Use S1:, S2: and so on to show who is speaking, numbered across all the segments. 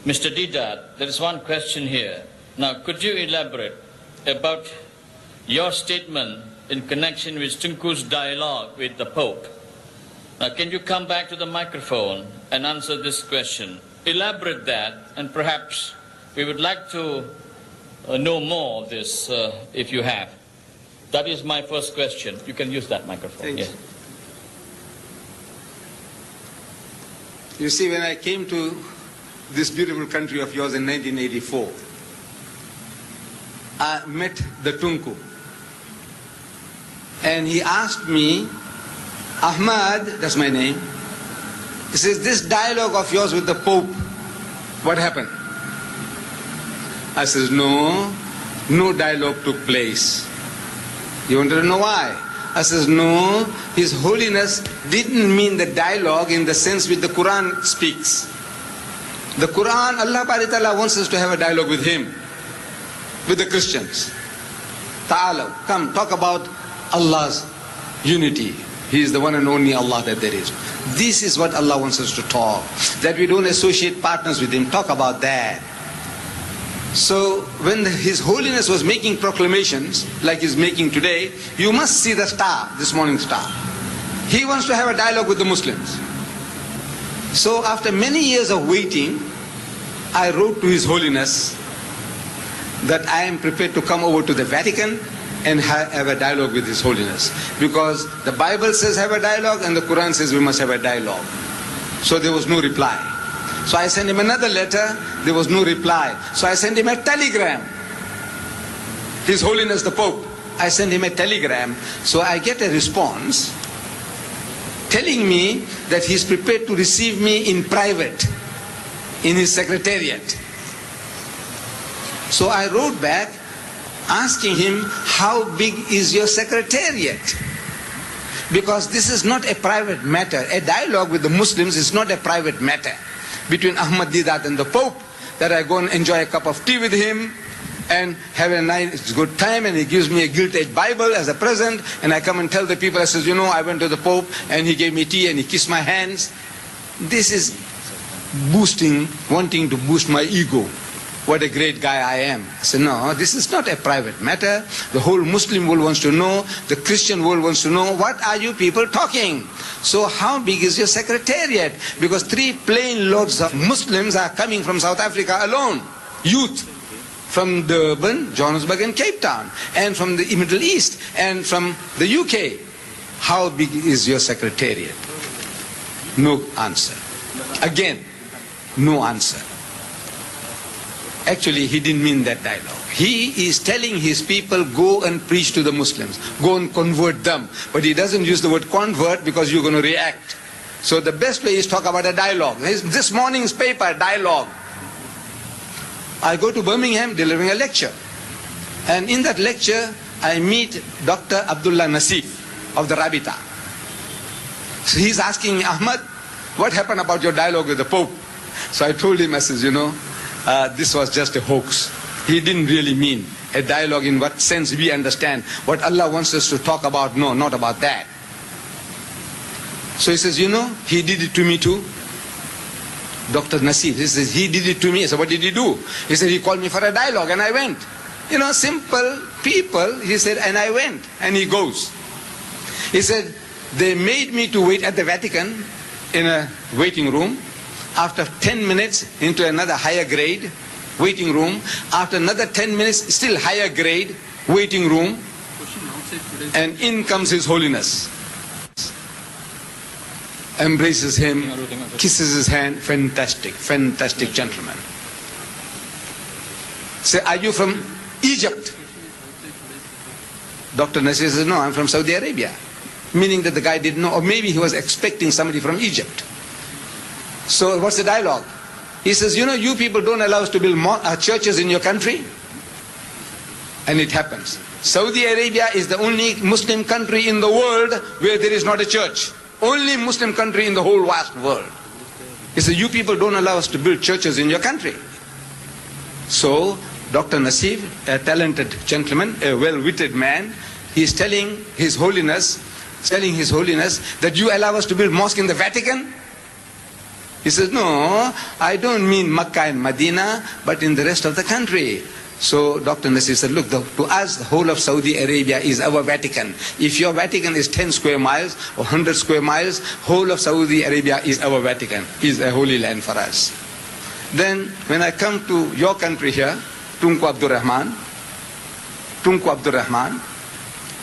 S1: Mr. Deedat, there is one question here. Now, could you elaborate about your statement in connection with Tunku's dialogue with the Pope? Now, can you come back to the microphone and answer this question? Elaborate that, and perhaps we would like to know more of this if you have. That is my first question. You can use that microphone.
S2: Thanks. You see, when I came to this beautiful country of yours in 1984, I met the Tunku. And he asked me, Ahmad, that's my name, he says, this dialogue of yours with the Pope, what happened? I says, no dialogue took place. You wanted to know why? I says, no, His Holiness didn't mean the dialogue in the sense which the Quran speaks. The Quran, Allah Ta'ala wants us to have a dialogue with Him, with the Christians. Ta'ala, come, talk about Allah's unity. He is the one and only Allah that there is. This is what Allah wants us to talk. That we don't associate partners with Him. Talk about that. So when His Holiness was making proclamations, like He's making today, you must see the star, this morning star. He wants to have a dialogue with the Muslims. So after many years of waiting, I wrote to His Holiness that I am prepared to come over to the Vatican and have a dialogue with His Holiness. Because the Bible says have a dialogue and the Quran says we must have a dialogue. So there was no reply. So I sent him another letter, there was no reply. So I sent him a telegram. His Holiness the Pope, I sent him a telegram. So I get a response telling me that he's prepared to receive me in private, in his secretariat. So I wrote back asking him, how big is your secretariat? Because this is not a private matter. A dialogue with the Muslims is not a private matter between Ahmad Deedat and the Pope, that I go and enjoy a cup of tea with him and have a nice good time, and he gives me a gilt-edged Bible as a present, and I come and tell the people, I says, you know, I went to the Pope and he gave me tea and he kissed my hands. This is wanting to boost my ego. What a great guy I am. I said, no, this is not a private matter. The whole Muslim world wants to know, the Christian world wants to know, what are you people talking? So how big is your secretariat? Because 3 plane loads of Muslims are coming from South Africa alone. Youth from Durban, Johannesburg and Cape Town, and from the Middle East, and from the UK. How big is your secretariat? No answer. Again, no answer. Actually, he didn't mean that dialogue. He is telling his people, go and preach to the Muslims. Go and convert them. But he doesn't use the word convert because you're going to react. So the best way is talk about a dialogue. This morning's paper, dialogue. I go to Birmingham delivering a lecture. And in that lecture, I meet Dr. Abdullah Nasif of the Rabita. So he's asking me, Ahmad, what happened about your dialogue with the Pope? So I told him, I says, you know, this was just a hoax. He didn't really mean a dialogue in what sense we understand. What Allah wants us to talk about, no, not about that. So he says, you know, he did it to me too. Dr. Nasif, he says, he did it to me. I said, what did he do? He said, he called me for a dialogue and I went. You know, simple people, he said, and I went. And he goes. He said, they made me to wait at the Vatican in a waiting room. After 10 minutes into another higher grade waiting room, after another 10 minutes still higher grade waiting room, and in comes His Holiness, embraces him, kisses his hand. Fantastic, fantastic gentleman. Say, are you from Egypt? Dr. Nasir says, no, I'm from Saudi Arabia. Meaning that the guy didn't know, or maybe he was expecting somebody from Egypt. So what's the dialogue? He says, you know, you people don't allow us to build churches in your country. And it happens. Saudi Arabia is the only Muslim country in the world where there is not a church. Only Muslim country in the whole vast world. He says, you people don't allow us to build churches in your country. So Dr. Nasif, a talented gentleman, a well-witted man, he is telling His Holiness that you allow us to build mosque in the Vatican? He says, no, I don't mean Makkah and Medina, but in the rest of the country. So Dr. Nasir said, look, to us, the whole of Saudi Arabia is our Vatican. If your Vatican is 10 square miles or 100 square miles, whole of Saudi Arabia is our Vatican, is a holy land for us. Then when I come to your country here, Tunku Abdul Rahman,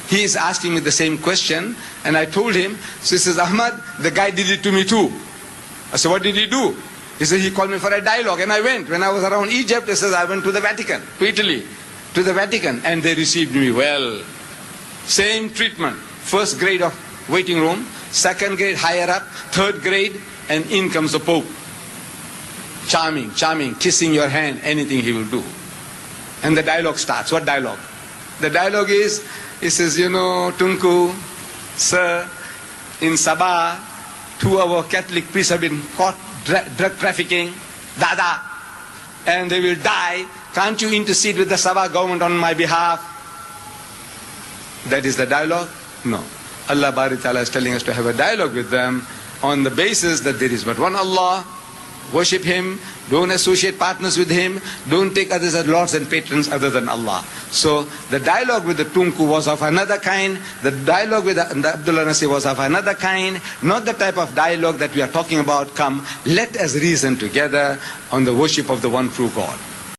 S2: he is asking me the same question, and I told him, so he says, Ahmad, the guy did it to me too. I said, what did he do? He said, he called me for a dialogue, and I went. When I was around Egypt, he says, I went to the Vatican, to Italy, to the Vatican, and they received me well. Same treatment. First grade of waiting room, second grade higher up, third grade, and in comes the Pope. Charming, charming, kissing your hand, anything he will do. And the dialogue starts. What dialogue? The dialogue is, he says, you know, Tunku, sir, in Sabah, 2 of our Catholic priests have been caught drug trafficking, Dada, and they will die. Can't you intercede with the Sabah government on my behalf? That is the dialogue? No. Allah Bari Ta'ala is telling us to have a dialogue with them on the basis that there is but one Allah, worship Him, don't associate partners with Him, don't take others as lords and patrons other than Allah. So the dialogue with the Tunku was of another kind, the dialogue with the Abdullah Nasir was of another kind, not the type of dialogue that we are talking about. Come, let us reason together on the worship of the one true God.